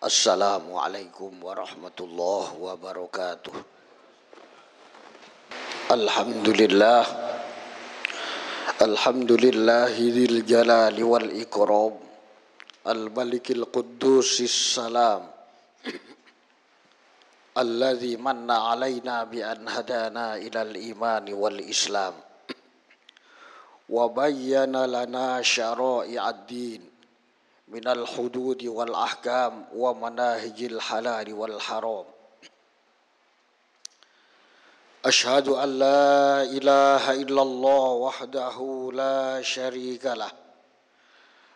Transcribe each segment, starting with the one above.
Assalamualaikum warahmatullahi wabarakatuh. Alhamdulillah, alhamdulillahil jalali wal ikram, al-malikil quddusis salam, alladzi manna alaina bi an hadana ilal imani wal islam, wa bayyana lana syara'i'ad din minal hududi wal ahkam wa manahijil halali wal haram. Ashhadu an la ilaha illallah wahdahu la syarika lah,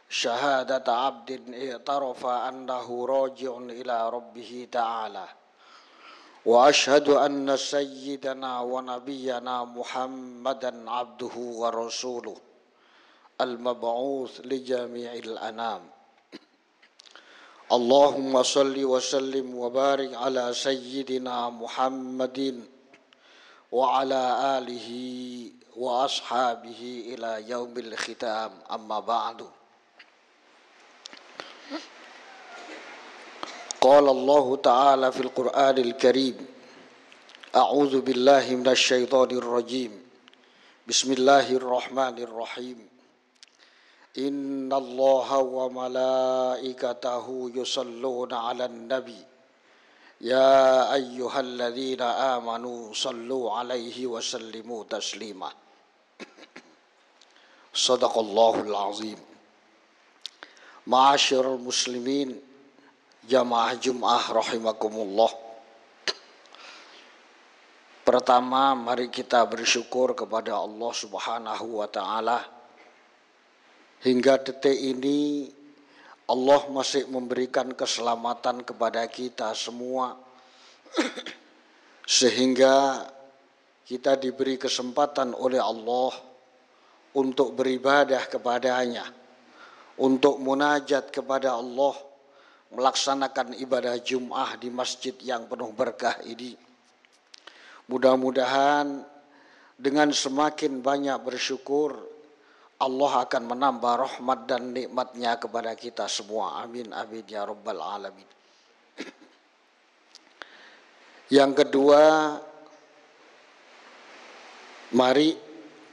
syahadata abdin i'tarafa annahu raji'un ila rabbih ta'ala, wa ashhadu anna sayyidana wa nabiyyana Muhammadan abduhu wa rasuluh al-mab'uts li jami'il anam. Allahumma salli wa sallim wa barik ala sayyidina Muhammadin wa ala alihi wa ashabihi ila yaumil khitam, amma ba'du. Qala Allah ta'ala fil Qur'anil Karim, a'udzu billahi minasy syaithanir rajim. Bismillahirrahmanirrahim. Innallaha wa malaikatahu yusalluna 'alan nabi ya ayyuhalladzina amanu sallu 'alaihi wa sallimu taslima. Shadaqallahul azim. Ma'asyiral muslimin, jamaah Jumat rahimakumullah. Pertama, mari kita bersyukur kepada Allah Subhanahu wa taala. Hingga detik ini Allah masih memberikan keselamatan kepada kita semua, sehingga kita diberi kesempatan oleh Allah untuk beribadah kepadanya, untuk munajat kepada Allah, melaksanakan ibadah Jum'ah di masjid yang penuh berkah ini. Mudah-mudahan dengan semakin banyak bersyukur, Allah akan menambah rahmat dan nikmatnya kepada kita semua. Amin, amin ya rabbal alamin. Yang kedua, mari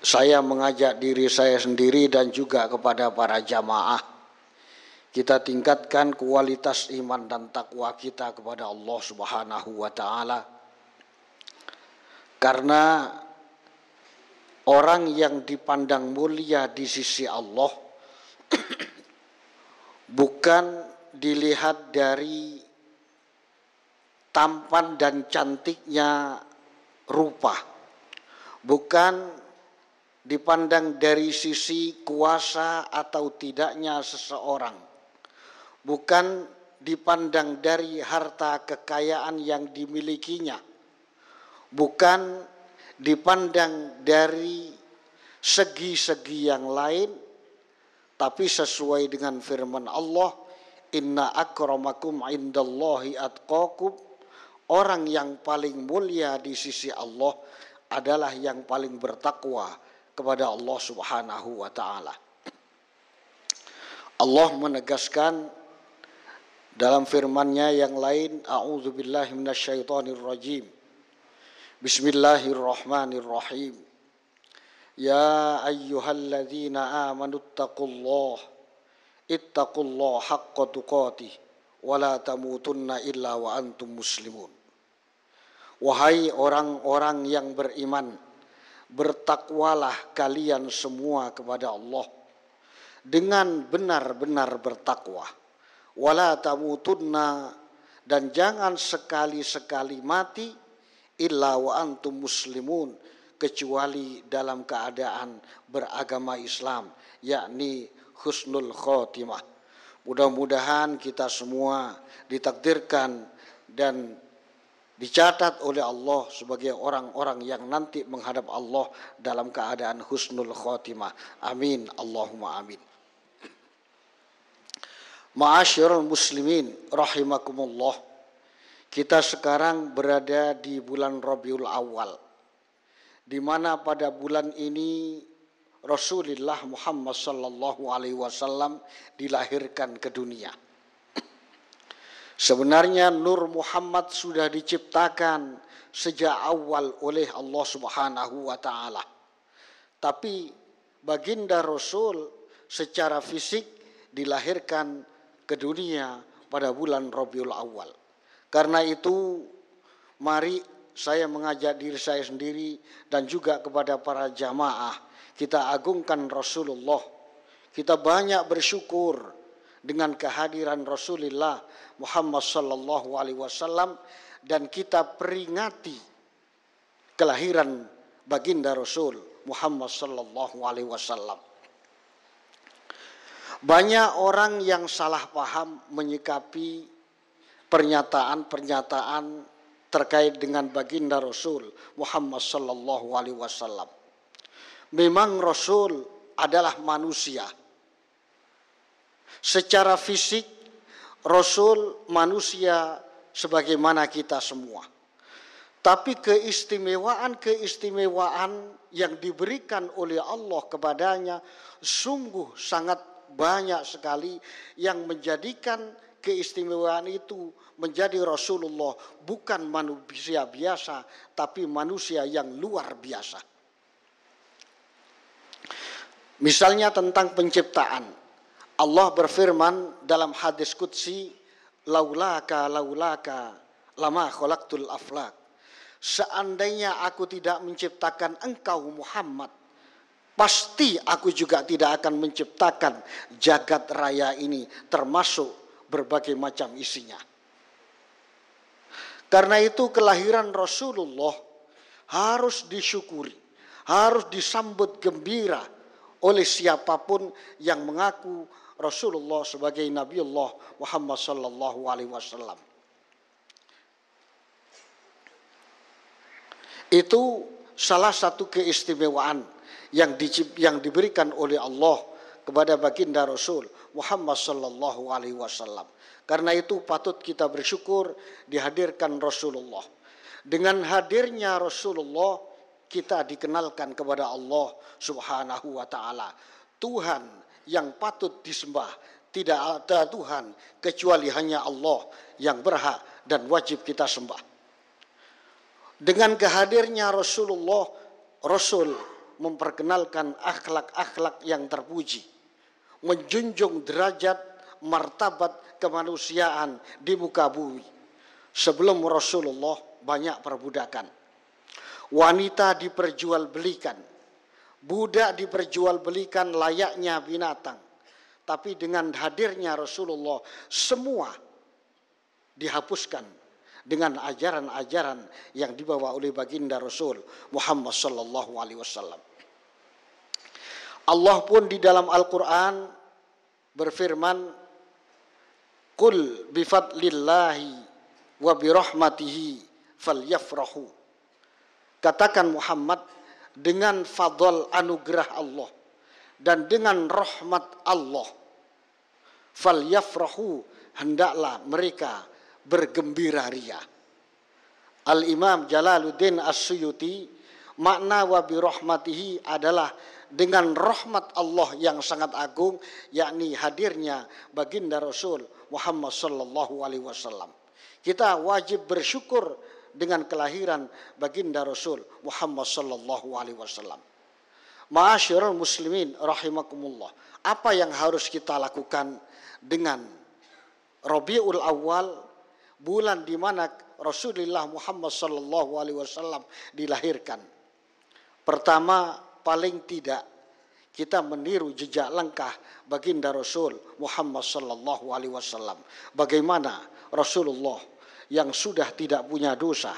saya mengajak diri saya sendiri dan juga kepada para jamaah, kita tingkatkan kualitas iman dan takwa kita kepada Allah Subhanahu wa taala. Karena orang yang dipandang mulia di sisi Allah bukan dilihat dari tampan dan cantiknya rupa, bukan dipandang dari sisi kuasa atau tidaknya seseorang, bukan dipandang dari harta kekayaan yang dimilikinya, bukan dipandang dari segi-segi yang lain, tapi sesuai dengan firman Allah, inna akramakum indallahi atqakum, orang yang paling mulia di sisi Allah adalah yang paling bertakwa kepada Allah Subhanahu wa taala. Allah menegaskan dalam firman-Nya yang lain, a'udzubillahi minasyaitonirrajim. Bismillahirrahmanirrahim. Ya ayyuhalladzina amanu ittaqullaha haqqa tuqatih wa la tamutunna illa wa antum muslimun. Wahai orang-orang yang beriman, bertakwalah kalian semua kepada Allah dengan benar-benar bertakwa. Wa la tamutunna, dan jangan sekali-sekali mati illa wa antum muslimun, kecuali dalam keadaan beragama Islam, yakni husnul khotimah. Mudah-mudahan kita semua ditakdirkan dan dicatat oleh Allah sebagai orang-orang yang nanti menghadap Allah dalam keadaan husnul khotimah. Amin, Allahumma amin. Ma'asyiral muslimin rahimakumullah. Kita sekarang berada di bulan Rabiul Awal, di mana pada bulan ini Rasulullah Muhammad sallallahu alaihi wasallam dilahirkan ke dunia. Sebenarnya Nur Muhammad sudah diciptakan sejak awal oleh Allah Subhanahu wa taala. Tapi baginda Rasul secara fisik dilahirkan ke dunia pada bulan Rabiul Awal. Karena itu mari saya mengajak diri saya sendiri dan juga kepada para jamaah, kita agungkan Rasulullah. Kita banyak bersyukur dengan kehadiran Rasulullah Muhammad sallallahu alaihi wasallam dan kita peringati kelahiran baginda Rasul Muhammad sallallahu alaihi wasallam. Banyak orang yang salah paham menyikapi pernyataan-pernyataan terkait dengan baginda Rasul Muhammad sallallahu alaihi wasallam. Memang Rasul adalah manusia. Secara fisik Rasul manusia sebagaimana kita semua. Tapi keistimewaan-keistimewaan yang diberikan oleh Allah kepadanya sungguh sangat banyak sekali yang menjadikan keistimewaan itu menjadi Rasulullah bukan manusia biasa tapi manusia yang luar biasa. Misalnya tentang penciptaan. Allah berfirman dalam hadis qudsi, laulaka lama khalaqtul aflak. Seandainya aku tidak menciptakan engkau Muhammad, pasti aku juga tidak akan menciptakan jagat raya ini termasuk berbagai macam isinya. Karena itu kelahiran Rasulullah harus disyukuri, harus disambut gembira oleh siapapun yang mengaku Rasulullah sebagai Nabiullah Muhammad sallallahu alaihi wasallam. Itu salah satu keistimewaan yang diberikan oleh Allah kepada baginda Rasul Muhammad sallallahu alaihi wasallam. Karena itu patut kita bersyukur dihadirkan Rasulullah. Dengan hadirnya Rasulullah kita dikenalkan kepada Allah Subhanahu wa taala. Tuhan yang patut disembah, tidak ada Tuhan kecuali hanya Allah yang berhak dan wajib kita sembah. Dengan kehadirnya Rasulullah, Rasul memperkenalkan akhlak-akhlak yang terpuji, menjunjung derajat martabat kemanusiaan di muka bumi. Sebelum Rasulullah banyak perbudakan. Wanita diperjualbelikan, budak diperjualbelikan layaknya binatang. Tapi dengan hadirnya Rasulullah semua dihapuskan dengan ajaran-ajaran yang dibawa oleh baginda Rasul Muhammad sallallahu alaihi wasallam. Allah pun di dalam Al-Qur'an berfirman, "Qul bifadlillahi wa birahmatihi falyafrahu." Katakan Muhammad, dengan fadl anugerah Allah dan dengan rahmat Allah, falyafrahu, hendaklah mereka bergembira ria. Al-Imam Jalaluddin As-Suyuti, makna wa birahmatihi adalah dengan rahmat Allah yang sangat agung, yakni hadirnya baginda Rasul Muhammad sallallahu alaihi wasallam. Kita wajib bersyukur dengan kelahiran baginda Rasul Muhammad sallallahu alaihi wasallam. Ma'asyiral muslimin rahimakumullah. Apa yang harus kita lakukan dengan Rabiul Awal, bulan di mana Rasulullah Muhammad sallallahu alaihi wasallam dilahirkan? Pertama, paling tidak kita meniru jejak langkah baginda Rasul Muhammad sallallahu alaihi wasallam. Bagaimana Rasulullah yang sudah tidak punya dosa,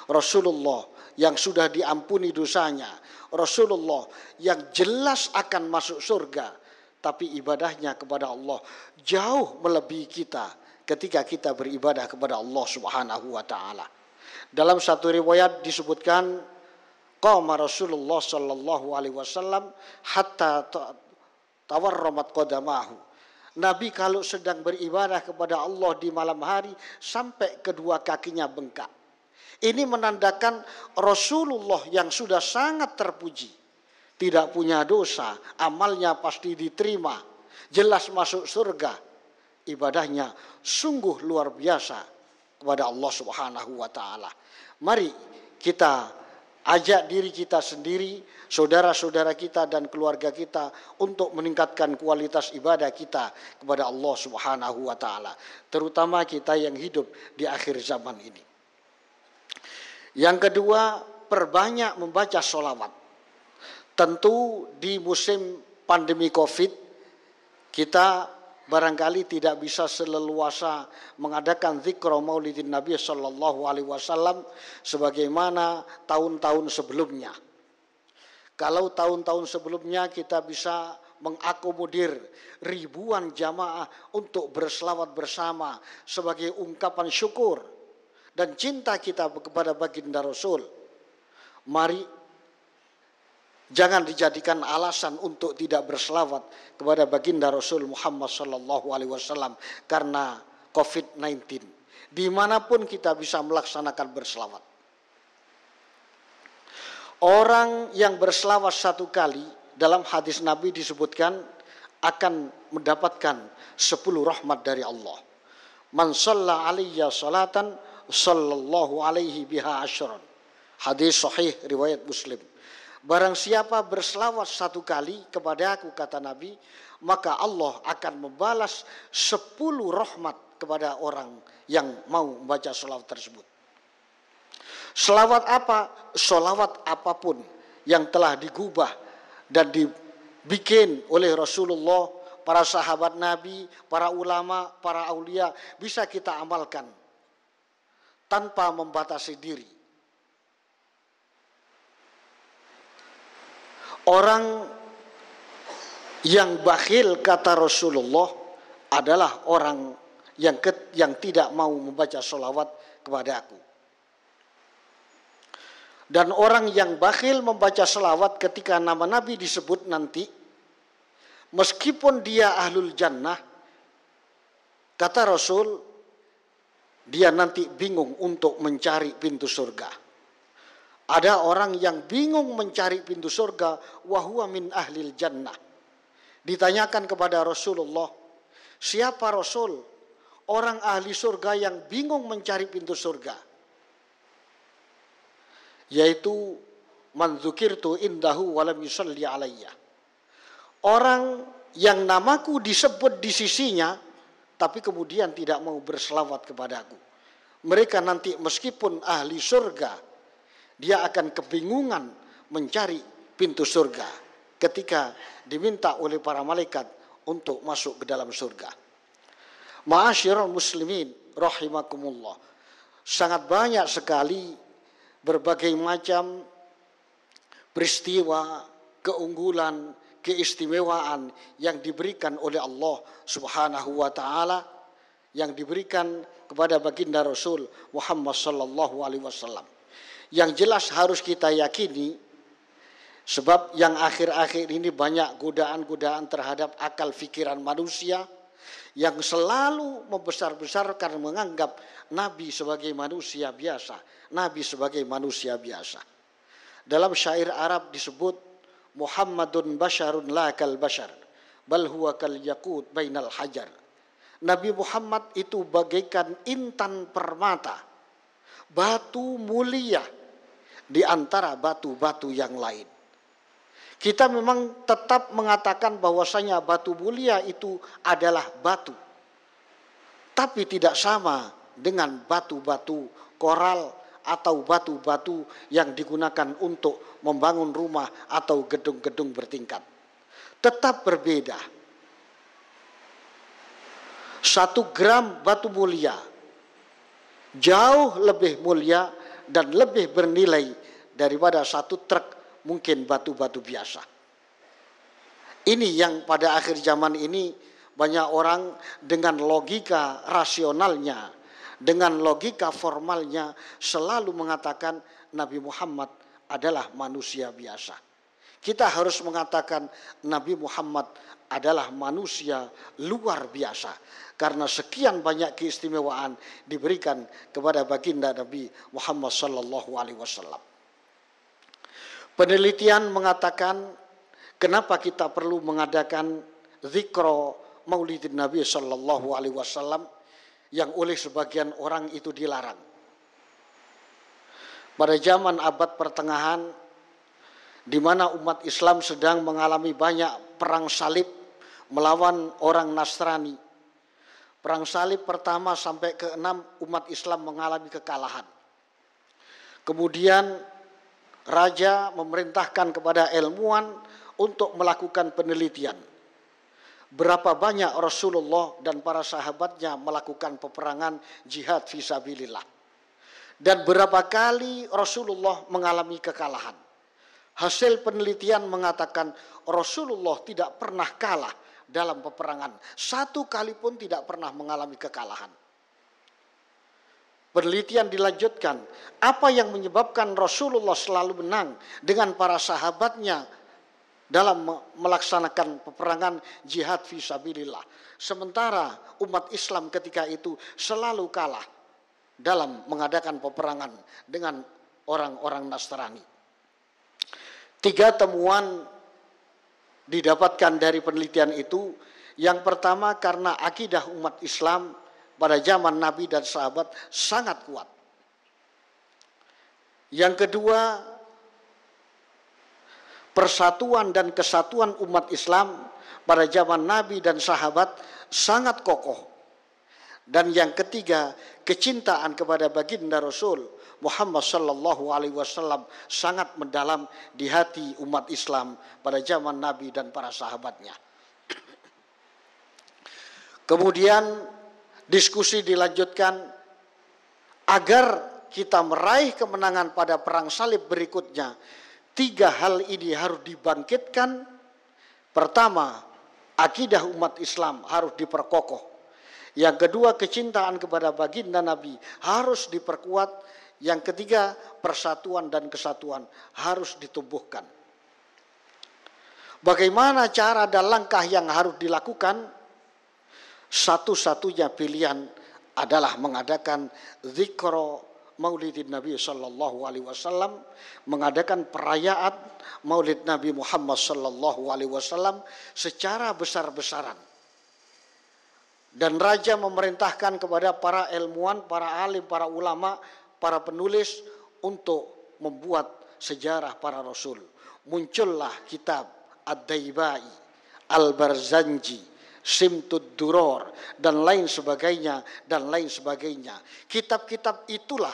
Rasulullah yang sudah diampuni dosanya, Rasulullah yang jelas akan masuk surga, tapi ibadahnya kepada Allah jauh melebihi kita ketika kita beribadah kepada Allah Subhanahu wa taala. Dalam satu riwayat disebutkan, qama Rasulullah sallallahu alaihi wasallam hatta tawarramat qadamahu. Nabi kalau sedang beribadah kepada Allah di malam hari sampai kedua kakinya bengkak. Ini menandakan Rasulullah yang sudah sangat terpuji, tidak punya dosa, amalnya pasti diterima, jelas masuk surga. ibadahnya sungguh luar biasa kepada Allah Subhanahu wa taala. Mari kita ajak diri kita sendiri, saudara-saudara kita dan keluarga kita untuk meningkatkan kualitas ibadah kita kepada Allah Subhanahu wa taala, terutama kita yang hidup di akhir zaman ini. Yang kedua, perbanyak membaca sholawat. Tentu di musim pandemi Covid kita barangkali tidak bisa seleluasa mengadakan zikra maulidin Nabi sallallahu alaihi wasallam sebagaimana tahun-tahun sebelumnya. Kalau tahun-tahun sebelumnya kita bisa mengakomodir ribuan jamaah untuk berselawat bersama sebagai ungkapan syukur dan cinta kita kepada baginda Rasul. Mari jangan dijadikan alasan untuk tidak berselawat kepada baginda Rasul Muhammad sallallahu alaihi wasallam karena COVID-19. Dimanapun kita bisa melaksanakan berselawat. Orang yang berselawat satu kali dalam hadis Nabi disebutkan akan mendapatkan 10 rahmat dari Allah. Man shalla alayya salatan sallallahu alaihi biha asyran. Hadis sahih riwayat Muslim. Barang siapa berselawat satu kali kepada aku, kata Nabi, maka Allah akan membalas 10 rahmat kepada orang yang mau membaca selawat tersebut. Selawat apa? Selawat apapun yang telah digubah dan dibikin oleh Rasulullah, para sahabat Nabi, para ulama, para aulia, bisa kita amalkan tanpa membatasi diri. Orang yang bakhil, kata Rasulullah, adalah orang yang tidak mau membaca sholawat kepada aku. Dan orang yang bakhil membaca sholawat ketika nama Nabi disebut nanti, meskipun dia ahlul jannah, kata Rasul, dia nanti bingung untuk mencari pintu surga. Ada orang yang bingung mencari pintu surga, wahuwa min ahlil jannah. Ditanyakan kepada Rasulullah, siapa Rasul? Orang ahli surga yang bingung mencari pintu surga. Yaitu man dzukirtu indahu walam yusalli alayya. Orang yang namaku disebut di sisinya, tapi kemudian tidak mau berselawat kepadaku. Mereka nanti meskipun ahli surga, dia akan kebingungan mencari pintu surga ketika diminta oleh para malaikat untuk masuk ke dalam surga. Ma'asyiral muslimin rahimakumullah. Sangat banyak sekali berbagai macam peristiwa, keunggulan, keistimewaan yang diberikan oleh Allah Subhanahu wa taala, yang diberikan kepada baginda Rasul Muhammad sallallahu alaihi wasallam. Yang jelas harus kita yakini, sebab yang akhir-akhir ini banyak godaan-godaan terhadap akal fikiran manusia yang selalu membesar-besarkan, menganggap Nabi sebagai manusia biasa. Nabi sebagai manusia biasa. Dalam syair Arab disebut, Muhammadun basyarun la kal basyar, bal huwa kal yaqut bainal hajar. Nabi Muhammad itu bagaikan intan permata, batu mulia di antara batu-batu yang lain. Kita memang tetap mengatakan bahwasanya batu mulia itu adalah batu, tapi tidak sama dengan batu-batu koral atau batu-batu yang digunakan untuk membangun rumah atau gedung-gedung bertingkat. Tetap berbeda. 1 gram batu mulia jauh lebih mulia dan lebih bernilai daripada 1 truk mungkin batu-batu biasa. Ini yang pada akhir zaman ini banyak orang dengan logika rasionalnya, dengan logika formalnya selalu mengatakan Nabi Muhammad adalah manusia biasa. Kita harus mengatakan Nabi Muhammad adalah manusia luar biasa, karena sekian banyak keistimewaan diberikan kepada baginda Nabi Muhammad sallallahu alaihi wasallam. Penelitian mengatakan kenapa kita perlu mengadakan zikra Maulidin Nabi Sallallahu Alaihi Wasallam yang oleh sebagian orang itu dilarang. Pada zaman abad pertengahan, di mana umat Islam sedang mengalami banyak perang salib melawan orang Nasrani. Perang salib pertama sampai ke-6 umat Islam mengalami kekalahan. Kemudian raja memerintahkan kepada ilmuwan untuk melakukan penelitian. Berapa banyak Rasulullah dan para sahabatnya melakukan peperangan jihad fisabilillah. Dan berapa kali Rasulullah mengalami kekalahan. Hasil penelitian mengatakan Rasulullah tidak pernah kalah dalam peperangan. Satu kali pun tidak pernah mengalami kekalahan. Penelitian dilanjutkan, apa yang menyebabkan Rasulullah selalu menang dengan para sahabatnya dalam melaksanakan peperangan jihad fisabilillah. Sementara umat Islam ketika itu selalu kalah dalam mengadakan peperangan dengan orang-orang Nasrani. 3 temuan didapatkan dari penelitian itu. Yang pertama, karena akidah umat Islam pada zaman Nabi dan sahabat sangat kuat. Yang kedua, persatuan dan kesatuan umat Islam pada zaman Nabi dan sahabat sangat kokoh. Dan yang ketiga, kecintaan kepada baginda Rasul Muhammad sallallahu alaihi wasallam sangat mendalam di hati umat Islam pada zaman Nabi dan para sahabatnya. Kemudian diskusi dilanjutkan agar kita meraih kemenangan pada perang salib berikutnya. 3 hal ini harus dibangkitkan. Pertama, akidah umat Islam harus diperkokoh. Yang kedua, kecintaan kepada baginda Nabi harus diperkuat. Yang ketiga, persatuan dan kesatuan harus ditumbuhkan. Bagaimana cara dan langkah yang harus dilakukan? Satu-satunya pilihan adalah mengadakan zikro Maulidin Nabi Sallallahu Alaihi Wasallam, mengadakan perayaan Maulid Nabi Muhammad Sallallahu Alaihi Wasallam secara besar-besaran. Dan raja memerintahkan kepada para ilmuwan, para alim, para ulama, para penulis untuk membuat sejarah para rasul. Muncullah kitab Ad-Daibai, Al-Barzanji, Simtud Duror, dan lain sebagainya, dan lain sebagainya. Kitab-kitab itulah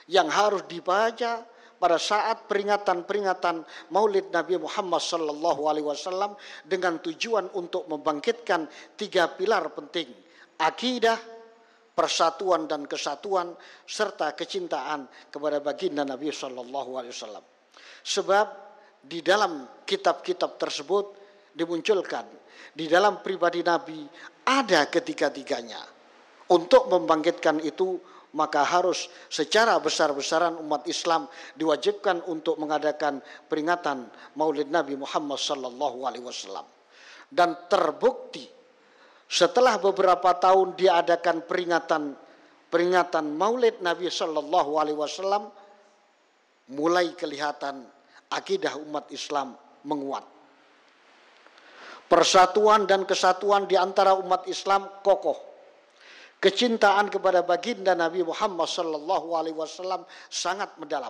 yang harus dibaca pada saat peringatan-peringatan Maulid Nabi Muhammad sallallahu alaihi wasallam dengan tujuan untuk membangkitkan 3 pilar penting: akidah, persatuan dan kesatuan, serta kecintaan kepada baginda Nabi sallallahu alaihi wasallam. Sebab di dalam kitab-kitab tersebut dimunculkan di dalam pribadi Nabi ada ketiga-tiganya. Untuk membangkitkan itu, maka harus secara besar-besaran umat Islam diwajibkan untuk mengadakan peringatan Maulid Nabi Muhammad sallallahu alaihi wasallam. Dan terbukti setelah beberapa tahun diadakan peringatan Maulid Nabi sallallahu alaihi wasallam, mulai kelihatan akidah umat Islam menguat. Persatuan dan kesatuan di antara umat Islam kokoh. Kecintaan kepada baginda Nabi Muhammad sallallahu alaihi wasallam sangat mendalam.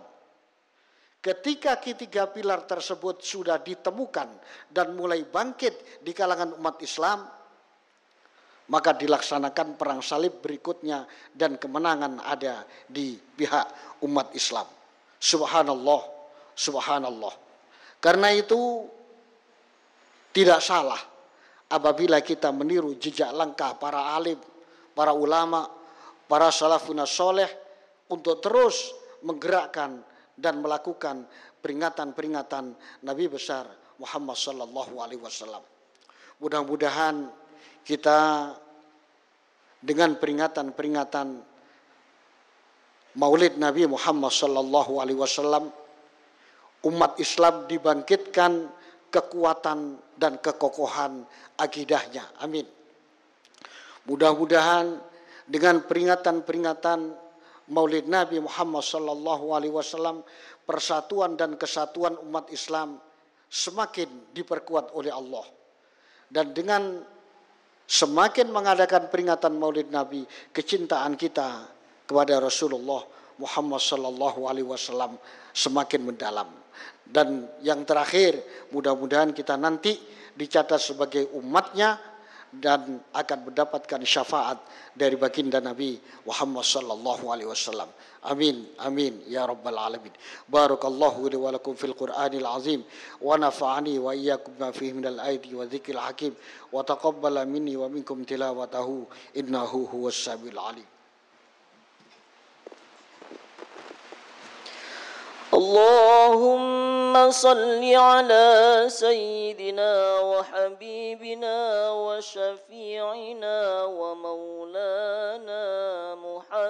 Ketika ketiga pilar tersebut sudah ditemukan dan mulai bangkit di kalangan umat Islam, maka dilaksanakan perang salib berikutnya dan kemenangan ada di pihak umat Islam. Subhanallah, subhanallah. Karena itu tidak salah apabila kita meniru jejak langkah para alim, para ulama, para salafun soleh untuk terus menggerakkan dan melakukan peringatan-peringatan Nabi besar Muhammad sallallahu alaihi wasallam. Mudah-mudahan kita dengan peringatan-peringatan Maulid Nabi Muhammad sallallahu alaihi wasallam, umat Islam dibangkitkan kekuatan dan kekokohan akidahnya. Amin. Mudah-mudahan dengan peringatan-peringatan Maulid Nabi Muhammad sallallahu alaihi wasallam, persatuan dan kesatuan umat Islam semakin diperkuat oleh Allah. Dan dengan semakin mengadakan peringatan Maulid Nabi, kecintaan kita kepada Rasulullah Muhammad sallallahu alaihi wasallam semakin mendalam. Dan yang terakhir, mudah-mudahan kita nanti dicatat sebagai umatnya dan akan mendapatkan syafaat dari baginda Nabi Muhammad sallallahu alaihi wasallam. Amin amin ya rabbal alamin. Barakallahu li wa lakum fil Qur'anil azim wa nafa'ani wa iyyakum ma fihi minal ayati wa dzikril hakim wa taqabbala minni wa minkum tilawatahu innahu huwas samiul alim. اللهم صل على سيدنا وحبيبنا وشفيعنا ومولانا محمد.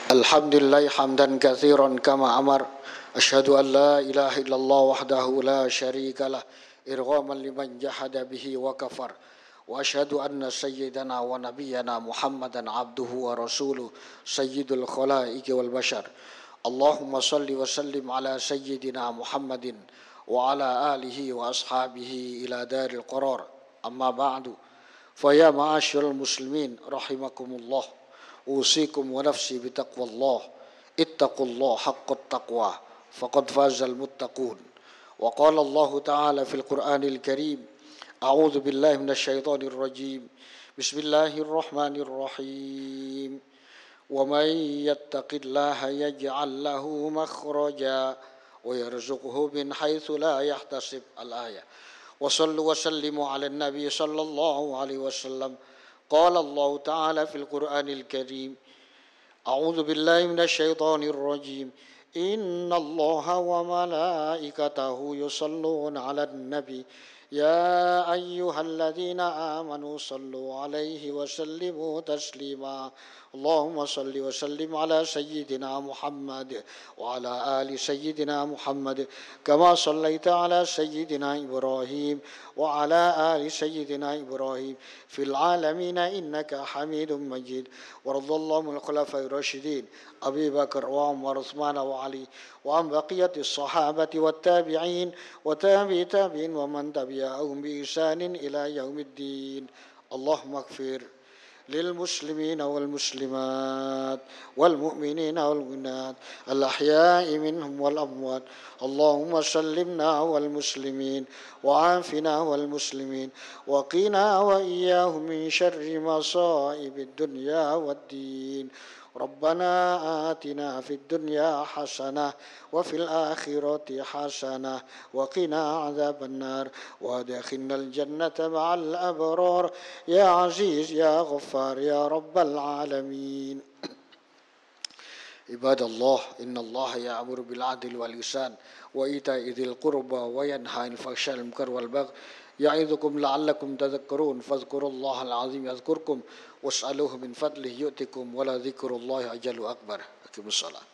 الحمد لله حمدا كثيرا كما أمر. أشهد أن لا إله إلا الله وحده لا شريك له إرغاما لمن جحد به وكفر وأشهد أن سيدنا ونبينا محمدا عبده ورسوله سيد الخلائق والبشر. اللهم صل وسلم على سيدنا محمد وعلى آله وأصحابه إلى دار القرار. أما بعد فيا معاشر المسلمين رحمكم الله أوصيكم ونفسي بتقوى الله. اتقوا الله حق التقوى فقد فاز المتقون. وقال الله تعالى في القرآن الكريم أعوذ بالله من الشيطان الرجيم بسم الله الرحمن الرحيم ومن يتق الله يجعل له مخرجا ويرزقه من حيث لا يحتسب. الآية. وصلوا وسلموا على النبي صلى الله عليه وسلم. قال الله تعالى في القرآن الكريم أعوذ بالله من الشيطان الرجيم إن الله وملائكته يصلون على النبي يا أيها الذين آمنوا صلوا عليه وسلموا تسليما. اللهم صل وسلم على سيدنا محمد وعلى آل سيدنا محمد كما صليت على سيدنا إبراهيم وعلى آل سيدنا إبراهيم في العالمين إنك حميد مجيد. وارض اللهم عن الخلفاء الراشدين أبي بكر وعمر وعثمان وعلي وعن بقية الصحابة والتابعين وتابعي تابعين ومن تبعهم بإحسان إلى يوم الدين. اللهم اغفر للمسلمين والمسلمات والمؤمنين والمؤمنات الأحياء منهم والأموات. اللهم سلمنا والمسلمين وعافنا والمسلمين وقنا وإياهم من شر مصائب الدنيا والدين. ربنا آتنا في الدنيا حسنة وفي الآخرة حسنة وقنا عذاب النار وادخلنا الجنة مع الأبرار يا عزيز يا غفار يا رب العالمين. عباد الله إن الله يأمر بالعدل والإحسان وإيتاء ذي القربى وينهى عن الفحشاء والمنكر والبغي يعظكم لعلكم تذكرون. فاذكروا الله العظيم يذكركم واسألوه من فضله يؤتكم ولذكر الله أجل أكبر. أقيموا الصلاة.